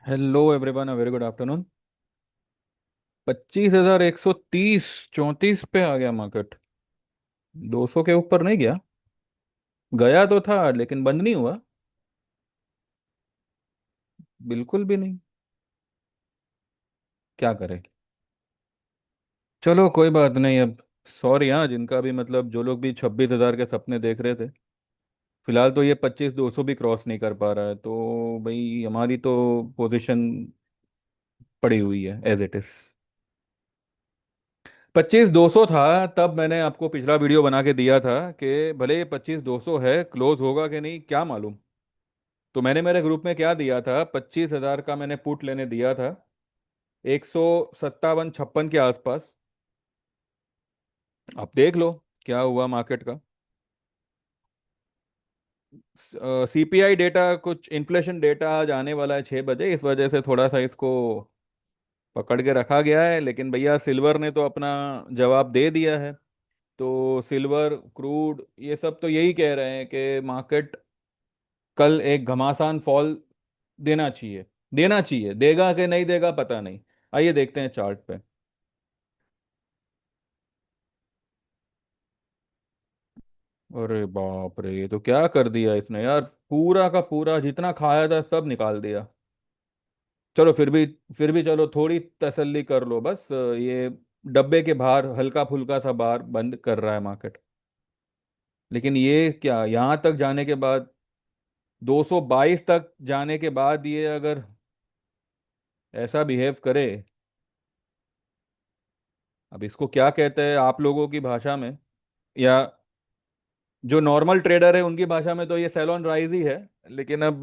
Hello everyone, a very good afternoon. 25,130 34 पे आ गया market. 200 के ऊपर नहीं गया। गया तो था लेकिन बंद नहीं हुआ। बिल्कुल भी नहीं। क्या करे। चलो कोई बात नहीं अब। सॉरी हाँ, जिनका भी मतलब जो लोग भी 26,000 के सपने देख रहे थे। फिलहाल तो ये 25,200 भी क्रॉस नहीं कर पा रहा है, तो भाई हमारी तो पोजीशन पड़ी हुई है एज इट इज। 25,200 था। तब मैंने आपको पिछला वीडियो बना के दिया था कि भले ये 25,200 है, क्लोज होगा कि नहीं क्या मालूम। तो मैंने मेरे ग्रुप में क्या दिया था, 25,000 का मैंने पुट लेने दिया था। 157-56 के आसपास। आप देख लो क्या हुआ मार्केट का। सीपीआई डेटा, कुछ इन्फ्लेशन डेटा आज आने वाला है 6 बजे, इस वजह से थोड़ा सा इसको पकड़ के रखा गया है। लेकिन भैया सिल्वर ने तो अपना जवाब दे दिया है। तो सिल्वर, क्रूड, ये सब तो यही कह रहे हैं कि मार्केट कल एक घमासान फॉल देना चाहिए। देना चाहिए, देगा कि नहीं देगा पता नहीं। आइए देखते हैं चार्ट पे। अरे बाप रे, ये तो क्या कर दिया इसने यार। पूरा का पूरा जितना खाया था सब निकाल दिया। चलो फिर भी चलो थोड़ी तसल्ली कर लो बस। ये डब्बे के बाहर हल्का फुल्का सा बाहर बंद कर रहा है मार्केट। लेकिन ये क्या, यहाँ तक जाने के बाद, 222 तक जाने के बाद ये अगर ऐसा बिहेव करे। अब इसको क्या कहते हैं आप लोगों की भाषा में, या जो नॉर्मल ट्रेडर है उनकी भाषा में, तो ये सेल ऑन राइज ही है। लेकिन अब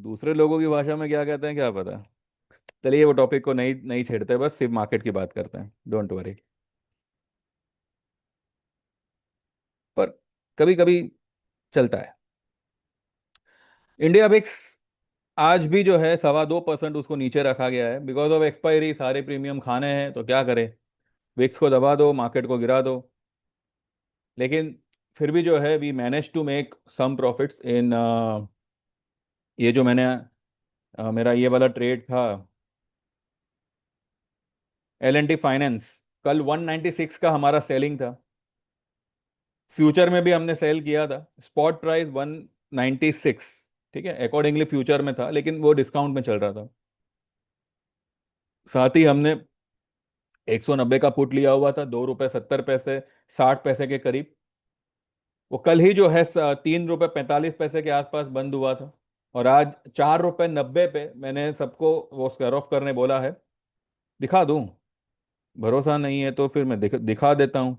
दूसरे लोगों की भाषा में क्या कहते हैं क्या पता। चलिए वो टॉपिक को नहीं नहीं छेड़ते, बस सिर्फ मार्केट की बात करते हैं, डोंट वरी। पर कभी कभी चलता है। इंडिया विक्स आज भी जो है 2.25% उसको नीचे रखा गया है, बिकॉज ऑफ एक्सपायरी। सारे प्रीमियम खाने हैं तो क्या करें। विक्स को दबा दो, मार्केट को गिरा दो। लेकिन फिर भी जो है we manage to make some profits in ये जो मैंने मेरा ये वाला ट्रेड था, एल एन टी फाइनेंस। कल 196 का हमारा सेलिंग था। फ्यूचर में भी हमने सेल किया था, स्पॉट प्राइस 196। ठीक है, अकॉर्डिंगली फ्यूचर में था लेकिन वो डिस्काउंट में चल रहा था। साथ ही हमने 190 का पुट लिया हुआ था, 2 रुपये 70 पैसे, 60 पैसे के करीब। वो कल ही जो है 3 रुपये 45 पैसे के आसपास बंद हुआ था। और आज 4 रुपये 90 पे मैंने सबको वो स्क्वायर ऑफ करने बोला है। दिखा दूं? भरोसा नहीं है तो फिर मैं दिखा देता हूँ।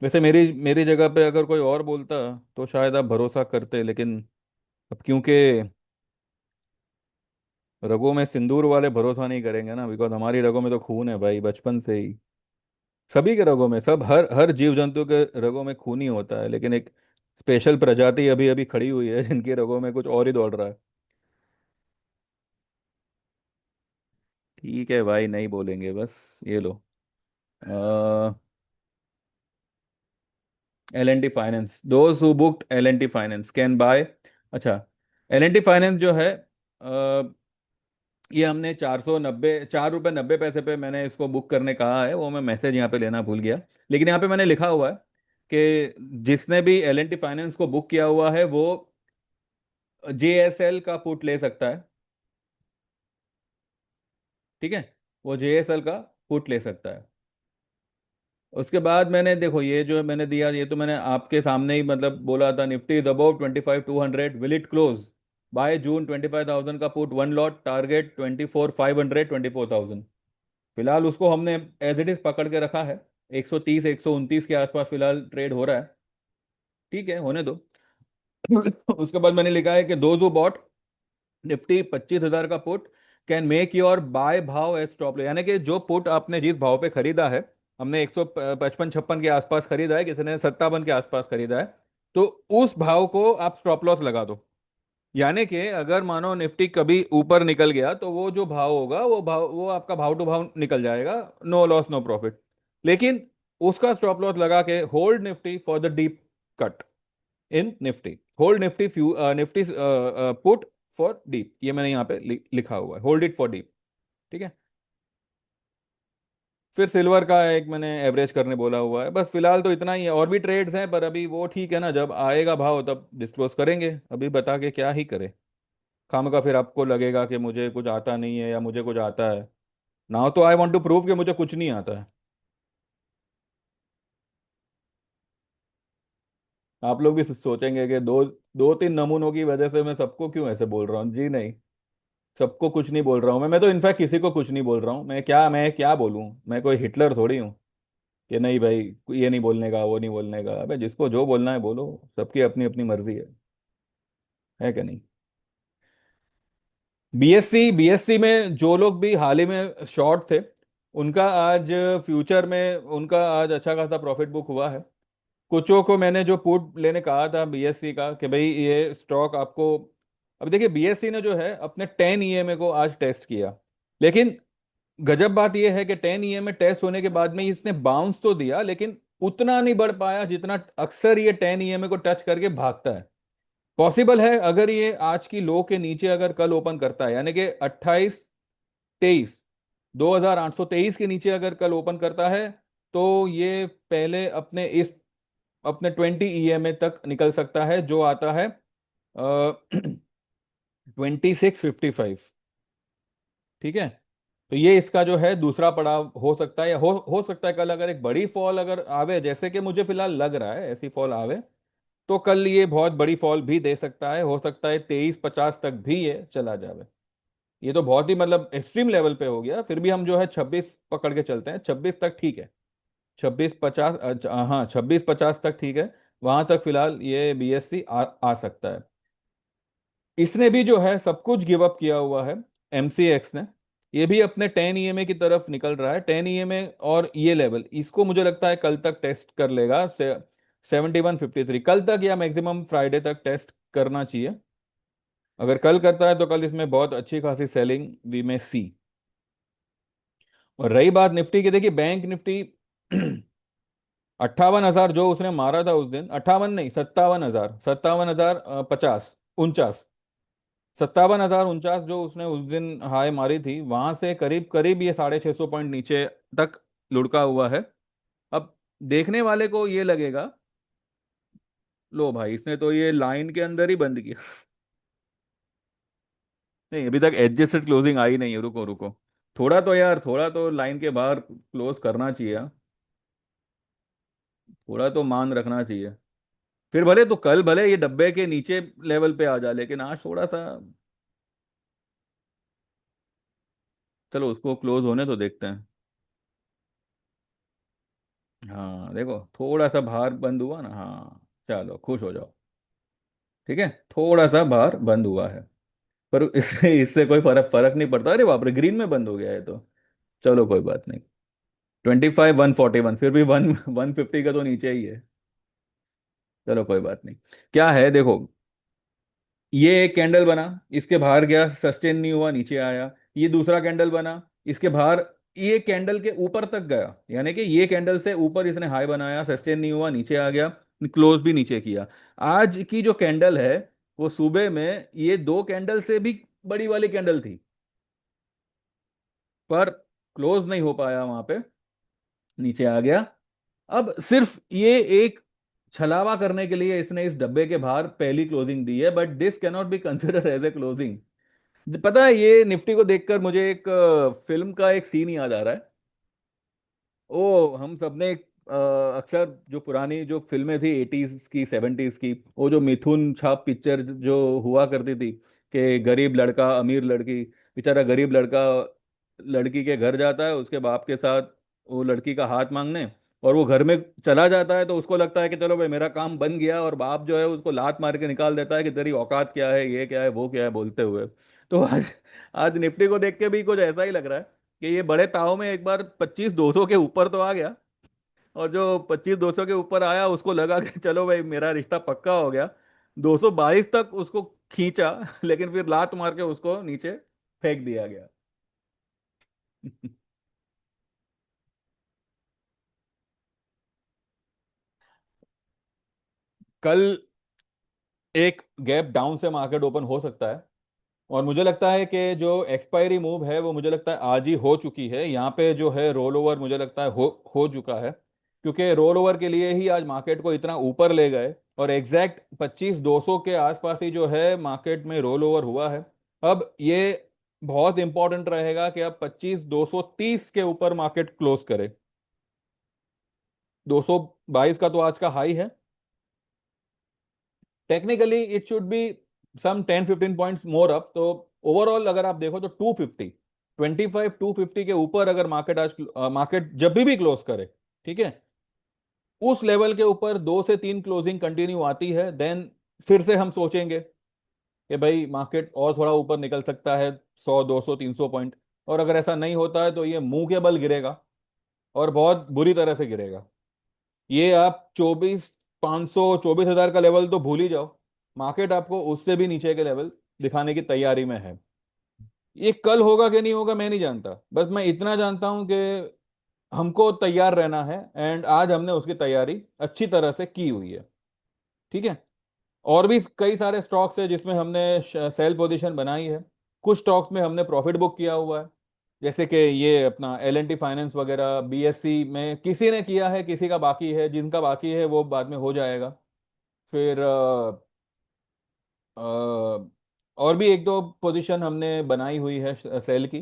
वैसे मेरी मेरी जगह पे अगर कोई और बोलता तो शायद आप भरोसा करते, लेकिन अब क्योंकि रगों में सिंदूर वाले भरोसा नहीं करेंगे ना, बिकॉज हमारी रगों में तो खून है भाई, बचपन से ही। सभी के रगों में, सब हर हर जीव जंतु के रगों में खून ही होता है, लेकिन एक स्पेशल प्रजाति अभी अभी खड़ी हुई है जिनके रगों में कुछ और ही दौड़ रहा है। ठीक है भाई, नहीं बोलेंगे बस। ये लो, L N T finance, those who booked L N T finance can buy. अच्छा, एल एन टी फाइनेंस जो है, ये हमने 490 4 रुपये 90 पैसे पे मैंने इसको बुक करने कहा है। वो मैं मैसेज यहाँ पे लेना भूल गया। लेकिन यहाँ पे मैंने लिखा हुआ है कि जिसने भी एल एन टी फाइनेंस को बुक किया हुआ है वो जे एस एल का पुट ले सकता है। ठीक है, वो जे एस एल का पुट ले सकता है। उसके बाद मैंने देखो, ये जो मैंने दिया ये तो मैंने आपके सामने ही मतलब बोला था, Nifty is above 25,200, will it close by June 25,000 का पुट, वन लॉट टारगेट 24,500, 24,000। फिलहाल उसको हमने एज इट इज पकड़ के रखा है। 130 129 के आसपास फिलहाल ट्रेड हो रहा है। ठीक है, होने दो। उसके बाद मैंने लिखा है कि दोज हु बॉट निफ्टी 25,000 का put can make your buy भाव एज स्टॉप, यानी कि जो पुट आपने जिस भाव पे खरीदा है, हमने 155 56 के आसपास खरीदा है, किसी ने 57 के आसपास खरीदा है, तो उस भाव को आप स्टॉप लॉस लगा दो। यानी कि अगर मानो निफ्टी कभी ऊपर निकल गया तो वो जो भाव होगा वो आपका भाव टू भाव निकल जाएगा। No loss no profit. लेकिन उसका स्टॉप लॉस लगा के hold Nifty for the deep cut in Nifty, hold Nifty few Nifty put for deep, ये मैंने यहाँ पे लिखा हुआ है, होल्ड इट फॉर डीप। ठीक है। फिर सिल्वर का एक मैंने एवरेज करने बोला हुआ है, बस फिलहाल तो इतना ही है। और भी ट्रेड्स हैं पर अभी वो ठीक है ना, जब आएगा भाव तब डिस्क्लोज करेंगे, अभी बता के क्या ही करे। खाम का फिर आपको लगेगा कि मुझे कुछ आता नहीं है या मुझे कुछ आता है। नाउ तो आई वांट टू प्रूव कि मुझे कुछ नहीं आता है। आप लोग भी सोचेंगे कि दो दो तीन नमूनों की वजह से मैं सबको क्यों ऐसे बोल रहा हूँ, जी नहीं। सबको कुछ नहीं बोल रहा हूँ मैं तो इनफैक्ट किसी को कुछ नहीं बोल रहा हूँ। मैं क्या बोलूँ, मैं कोई हिटलर थोड़ी हूँ कि नहीं भाई ये नहीं बोलने का, वो नहीं बोलने का। अबे जिसको जो बोलना है बोलो, सबकी अपनी अपनी मर्जी है कि नहीं। बीएससी में जो लोग भी हाल ही में शॉर्ट थे, उनका आज फ्यूचर में उनका आज अच्छा खासा प्रॉफिट बुक हुआ है। कुछों को मैंने जो पुट लेने कहा था बीएससी का कि भाई ये स्टॉक आपको, अब देखिए बीएससी ने जो है अपने 10 ईएमए को आज टेस्ट किया, लेकिन गजब बात यह है कि 10 ईएमए टेस्ट होने के बाद में इसने बाउंस तो दिया, लेकिन उतना नहीं बढ़ पाया जितना अक्सर ये 10 ईएमए को टच करके भागता है। पॉसिबल है अगर ये आज की लो के नीचे अगर कल ओपन करता है, यानी कि 28-23, 2823 के नीचे अगर कल ओपन करता है, तो ये पहले अपने 20 ईएमए तक निकल सकता है, जो आता है 2655। ठीक है। तो ये इसका जो है दूसरा पड़ाव हो सकता है, या हो सकता है कल अगर एक बड़ी फॉल अगर आवे, जैसे कि मुझे फिलहाल लग रहा है ऐसी फॉल आवे, तो कल ये बहुत बड़ी फॉल भी दे सकता है। हो सकता है 2350 तक भी ये चला जावे। ये तो बहुत ही मतलब एक्सट्रीम लेवल पे हो गया, फिर भी हम जो है 26 पकड़ के चलते हैं, 26 तक ठीक है। 2650, हाँ 2650 तक ठीक है। वहां तक फिलहाल ये बीएससी आ सकता है। इसने भी जो है सब कुछ गिव अप किया हुआ है, एमसीएक्स ने। ये भी अपने 10 ईएमए की तरफ निकल रहा है, 10 ईएमए, और ये लेवल इसको मुझे लगता है कल तक टेस्ट कर लेगा, 7153 कल तक, या मैक्सिमम फ्राइडे तक टेस्ट करना चाहिए। अगर कल करता है तो कल इसमें बहुत अच्छी खासी सेलिंग वी में सी। और रही बात निफ्टी की, देखिए बैंक निफ्टी 58,000 जो उसने मारा था उस दिन, 58 नहीं, 57,000, 57,000 50 49, 57,049 जो उसने उस दिन हाई मारी थी, वहां से करीब करीब ये 650 पॉइंट नीचे तक लुढ़का हुआ है। अब देखने वाले को ये लगेगा, लो भाई इसने तो ये लाइन के अंदर ही बंद किया। नहीं अभी तक एडजस्टेड क्लोजिंग आई नहीं है, रुको रुको। थोड़ा तो यार, थोड़ा तो लाइन के बाहर क्लोज करना चाहिए हाँ? थोड़ा तो मान रखना चाहिए। फिर भले तो कल भले ये डब्बे के नीचे लेवल पे आ जा, लेकिन आज थोड़ा सा, चलो उसको क्लोज होने तो देखते हैं। हाँ देखो थोड़ा सा बाहर बंद हुआ ना, हाँ चलो खुश हो जाओ। ठीक है, थोड़ा सा बाहर बंद हुआ है, पर इससे इससे कोई फर्क फर्क नहीं पड़ता। अरे बाप रे, ग्रीन में बंद हो गया है तो चलो कोई बात नहीं। 25,141, फिर भी 150 का तो नीचे ही है। चलो कोई बात नहीं। क्या है देखो, ये एक कैंडल बना, इसके बाहर गया, सस्टेन नहीं हुआ, नीचे आया। ये दूसरा कैंडल बना, इसके बाहर, ये कैंडल के ऊपर तक गया, यानी कि ये कैंडल से ऊपर इसने हाई बनाया, सस्टेन नहीं हुआ, नीचे आ गया, क्लोज भी नीचे किया। आज की जो कैंडल है, वो सुबह में ये दो कैंडल से भी बड़ी वाली कैंडल थी, पर क्लोज नहीं हो पाया वहां पे, नीचे आ गया। अब सिर्फ ये एक छलावा करने के लिए इसने इस डब्बे के बाहर पहली क्लोजिंग दी है, but this cannot be considered as a closing. पता है ये निफ्टी को देखकर मुझे एक फिल्म का एक सीन याद आ रहा है। ओ हम सबने अक्सर जो पुरानी जो फिल्में थी 80s की 70s की, वो जो मिथुन छाप पिक्चर जो हुआ करती थी, कि गरीब लड़का अमीर लड़की, बेचारा गरीब लड़का लड़की के घर जाता है उसके बाप के साथ, वो लड़की का हाथ मांगने, और वो घर में चला जाता है तो उसको लगता है कि चलो भाई मेरा काम बन गया, और बाप जो है उसको लात मार के निकाल देता है कि तेरी औकात क्या है, ये क्या है, वो क्या है, बोलते हुए। तो आज आज निफ्टी को देख के भी कुछ ऐसा ही लग रहा है कि ये बड़े ताव में एक बार 25,200 के ऊपर तो आ गया, और जो 25,200 के ऊपर आया उसको लगा कि चलो भाई मेरा रिश्ता पक्का हो गया, 222 तक उसको खींचा, लेकिन फिर लात मार के उसको नीचे फेंक दिया गया। कल एक गैप डाउन से मार्केट ओपन हो सकता है, और मुझे लगता है कि जो एक्सपायरी मूव है वो मुझे लगता है आज ही हो चुकी है। यहाँ पे जो है रोल ओवर मुझे लगता है हो चुका है, क्योंकि रोल ओवर के लिए ही आज मार्केट को इतना ऊपर ले गए। और एग्जैक्ट 25,200 के आसपास ही जो है मार्केट में रोल ओवर हुआ है। अब ये बहुत इंपॉर्टेंट रहेगा कि अब 25,230 के ऊपर मार्केट क्लोज करे। 222 का तो आज का हाई है। Technically it should be some 10-15 points more up. तो ओवरऑल अगर आप देखो तो 250 के ऊपर अगर मार्केट आज मार्केट जब भी क्लोज करे, ठीक है, उस लेवल के ऊपर 2 से 3 क्लोजिंग कंटिन्यू आती है, देन फिर से हम सोचेंगे कि भाई मार्केट और थोड़ा ऊपर निकल सकता है, 100, 200, 300 पॉइंट। और अगर ऐसा नहीं होता है तो ये मुंह के बल गिरेगा, और बहुत बुरी तरह से गिरेगा। ये आप 24,500, 24,000 का लेवल तो भूल ही जाओ। मार्केट आपको उससे भी नीचे के लेवल दिखाने की तैयारी में है। ये कल होगा कि नहीं होगा मैं नहीं जानता, बस मैं इतना जानता हूं कि हमको तैयार रहना है, एंड आज हमने उसकी तैयारी अच्छी तरह से की हुई है। ठीक है। और भी कई सारे स्टॉक्स है जिसमें हमने सेल पोजीशन बनाई है। कुछ स्टॉक्स में हमने प्रॉफिट बुक किया हुआ है, जैसे कि ये अपना L&T फाइनेंस वगैरह, BSC में किसी ने किया है, किसी का बाकी है, जिनका बाकी है वो बाद में हो जाएगा। फिर और भी एक दो पोजीशन हमने बनाई हुई है सेल की।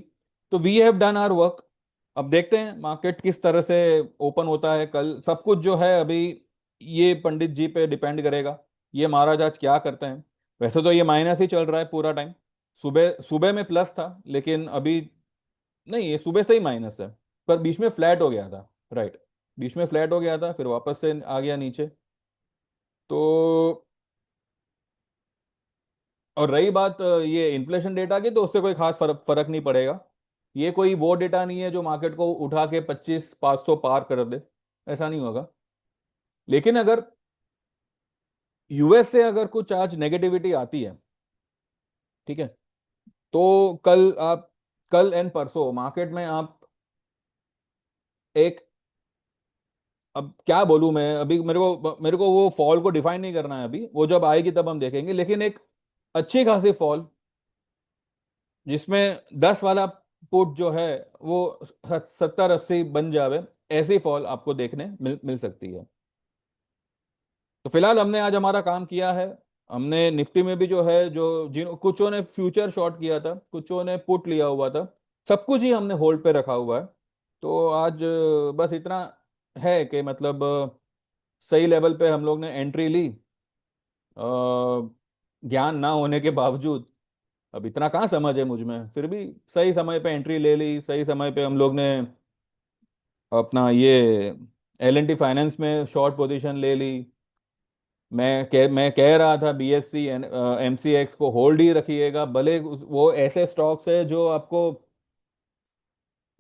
तो we have done our work. अब देखते हैं मार्केट किस तरह से ओपन होता है कल। सब कुछ जो है अभी ये पंडित जी पे डिपेंड करेगा, ये महाराज आज क्या करते हैं। वैसे तो ये माइनस ही चल रहा है पूरा टाइम। सुबह सुबह में प्लस था, लेकिन अभी नहीं, ये सुबह से ही माइनस है। पर बीच में फ्लैट हो गया था, राइट। बीच में फ्लैट हो गया था, फिर वापस से आ गया नीचे। तो और रही बात ये इन्फ्लेशन डेटा की, तो उससे कोई खास फर्क फर्क नहीं पड़ेगा। ये कोई वो डेटा नहीं है जो मार्केट को उठा के 25,500 पार कर दे, ऐसा नहीं होगा। लेकिन अगर US से अगर कुछ आज नेगेटिविटी आती है, ठीक है, तो कल एंड परसों मार्केट में आप एक, अब क्या बोलूं मैं, अभी मेरे को वो फॉल को डिफाइन नहीं करना है, अभी वो जब आएगी तब हम देखेंगे। लेकिन एक अच्छी खासी फॉल, जिसमें 10 वाला पुट जो है वो 70-80 बन जावे, ऐसी फॉल आपको देखने मिल सकती है। तो फिलहाल हमने आज हमारा काम किया है। हमने निफ्टी में भी जो है, जो जिन कुछों ने फ्यूचर शॉर्ट किया था, कुछों ने पुट लिया हुआ था, सब कुछ ही हमने होल्ड पे रखा हुआ है। तो आज बस इतना है कि मतलब सही लेवल पे हम लोग ने एंट्री ली। ज्ञान ना होने के बावजूद, अब इतना कहाँ समझ है मुझ में, फिर भी सही समय पे एंट्री ले ली। सही समय पे हम लोग ने अपना ये L&T फाइनेंस में शॉर्ट पोजीशन ले ली। मैं कह रहा था BSC MCX को होल्ड ही रखिएगा, भले वो ऐसे स्टॉक्स है जो आपको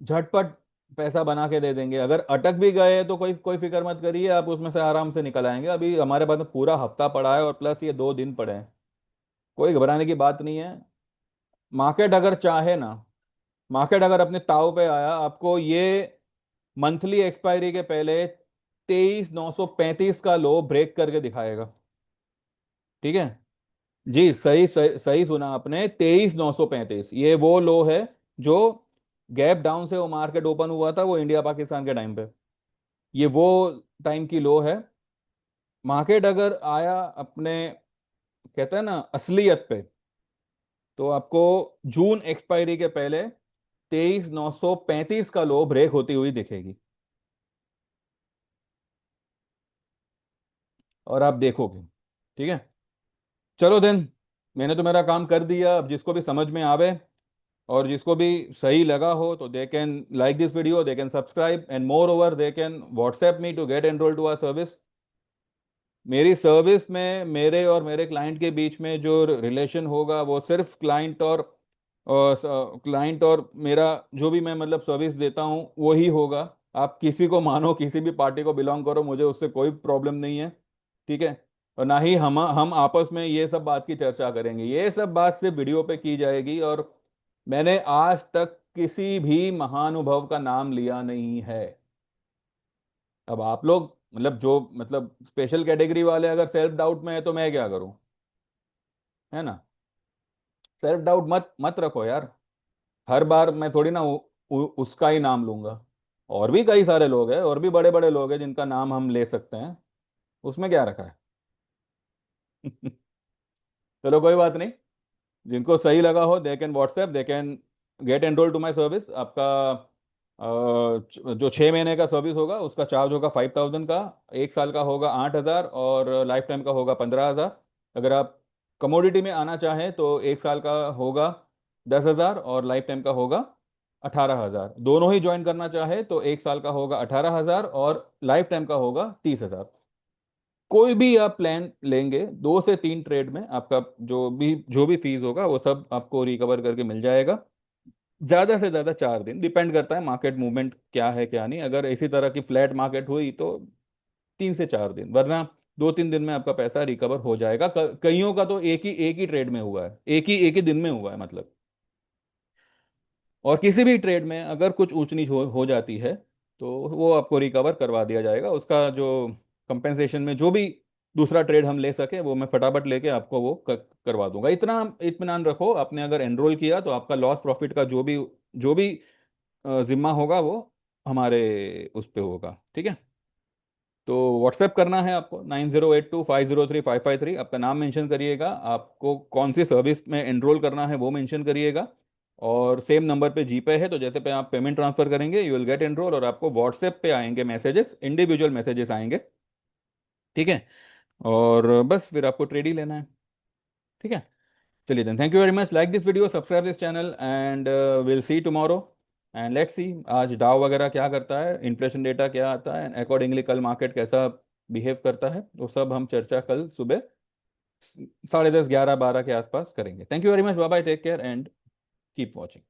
झटपट पैसा बना के दे देंगे। अगर अटक भी गए तो कोई कोई फिक्र मत करिए, आप उसमें से आराम से निकल आएंगे। अभी हमारे पास में पूरा हफ्ता पड़ा है, और प्लस ये 2 दिन पड़े हैं। कोई घबराने की बात नहीं है। मार्केट अगर चाहे ना, मार्केट अगर अपने ताव पे आया, आपको ये मंथली एक्सपायरी के पहले 23,935 का लो ब्रेक करके दिखाएगा। ठीक है। जी, सही सही सही सुना आपने, 23,935 ये वो लो है जो गैप डाउन से वो मार्केट ओपन हुआ था, वो इंडिया पाकिस्तान के टाइम पे। ये वो टाइम की लो है। मार्केट अगर आया अपने, कहते हैं ना, असलियत पे, तो आपको जून एक्सपायरी के पहले 23,935 का लो ब्रेक होती हुई दिखेगी, और आप देखोगे। ठीक है। चलो देन, मैंने तो मेरा काम कर दिया। अब जिसको भी समझ में आवे और जिसको भी सही लगा हो, तो they can like this video, they can subscribe, and moreover they can WhatsApp me to get enrol to our service. मेरी सर्विस में मेरे और मेरे क्लाइंट के बीच में जो रिलेशन होगा, वो सिर्फ क्लाइंट और मेरा, जो भी मैं मतलब सर्विस देता हूँ वो ही होगा। आप किसी को मानो, किसी भी पार्टी को बिलोंग करो, मुझे उससे कोई प्रॉब्लम नहीं है। ठीक है। और ना ही हम आपस में ये सब बात की चर्चा करेंगे। ये सब बात सिर्फ वीडियो पे की जाएगी, और मैंने आज तक किसी भी महानुभाव का नाम लिया नहीं है। अब आप लोग मतलब जो मतलब स्पेशल कैटेगरी वाले अगर सेल्फ डाउट में है, तो मैं क्या करूं, है ना। सेल्फ डाउट मत मत रखो यार। हर बार मैं थोड़ी ना उसका ही नाम लूंगा। और भी कई सारे लोग हैं, और भी बड़े बड़े लोग हैं जिनका नाम हम ले सकते हैं। उसमें क्या रखा है? चलो कोई बात नहीं। जिनको सही लगा हो they can WhatsApp, they can get enrol to my service. आपका जो 6 महीने का सर्विस होगा उसका चार्ज होगा 5,000 का। 1 साल का होगा 8,000, और लाइफ टाइम का होगा 15,000। अगर आप कमोडिटी में आना चाहें तो 1 साल का होगा 10,000, और लाइफ टाइम का होगा 18,000। दोनों ही ज्वाइन करना चाहे तो 1 साल का होगा 18,000, और लाइफ टाइम का होगा 30,000। कोई भी आप प्लान लेंगे 2 से 3 ट्रेड में आपका जो भी फीस होगा वो सब आपको रिकवर करके मिल जाएगा। ज्यादा से ज्यादा 4 दिन, डिपेंड करता है मार्केट मूवमेंट क्या है क्या नहीं। अगर इसी तरह की फ्लैट मार्केट हुई तो 3 से 4 दिन, वरना 2-3 दिन में आपका पैसा रिकवर हो जाएगा। कईयों का तो एक ही ट्रेड में हुआ है, एक ही दिन में हुआ है मतलब। और किसी भी ट्रेड में अगर कुछ ऊंच नीच हो जाती है तो वो आपको रिकवर करवा दिया जाएगा। उसका जो कंपेंसेशन में जो भी दूसरा ट्रेड हम ले सके वो मैं फटाफट लेके आपको वो करवा दूंगा। इतना इत्मीनान रखो, आपने अगर एनरोल किया तो आपका लॉस प्रॉफिट का जो भी जिम्मा होगा वो हमारे उस पे होगा, ठीक है। तो व्हाट्सएप करना है आपको 9082503553। आपका नाम मेंशन करिएगा, आपको कौन सी सर्विस में एनरोल करना है वो मेंशन करिएगा। और सेम नंबर पे जीपे है, तो जैसे पे आप पेमेंट ट्रांसफर करेंगे यू विल गेट एनरोल, और आपको व्हाट्सएप पे आएंगे मैसेजेस, इंडिविजुअल मैसेजेस आएंगे, ठीक है। और बस फिर आपको ट्रेड ही लेना है, ठीक है। चलिए then, thank you very much. Like this video, subscribe this channel, and will see tomorrow. And let's see आज डाउ वगैरह क्या करता है, इन्फ्लेशन डेटा क्या आता है, अकॉर्डिंगली कल मार्केट कैसा बिहेव करता है, वो सब हम चर्चा कल सुबह 10:30, 11, 12 के आसपास करेंगे। Thank you very much, bye bye, take care and keep watching.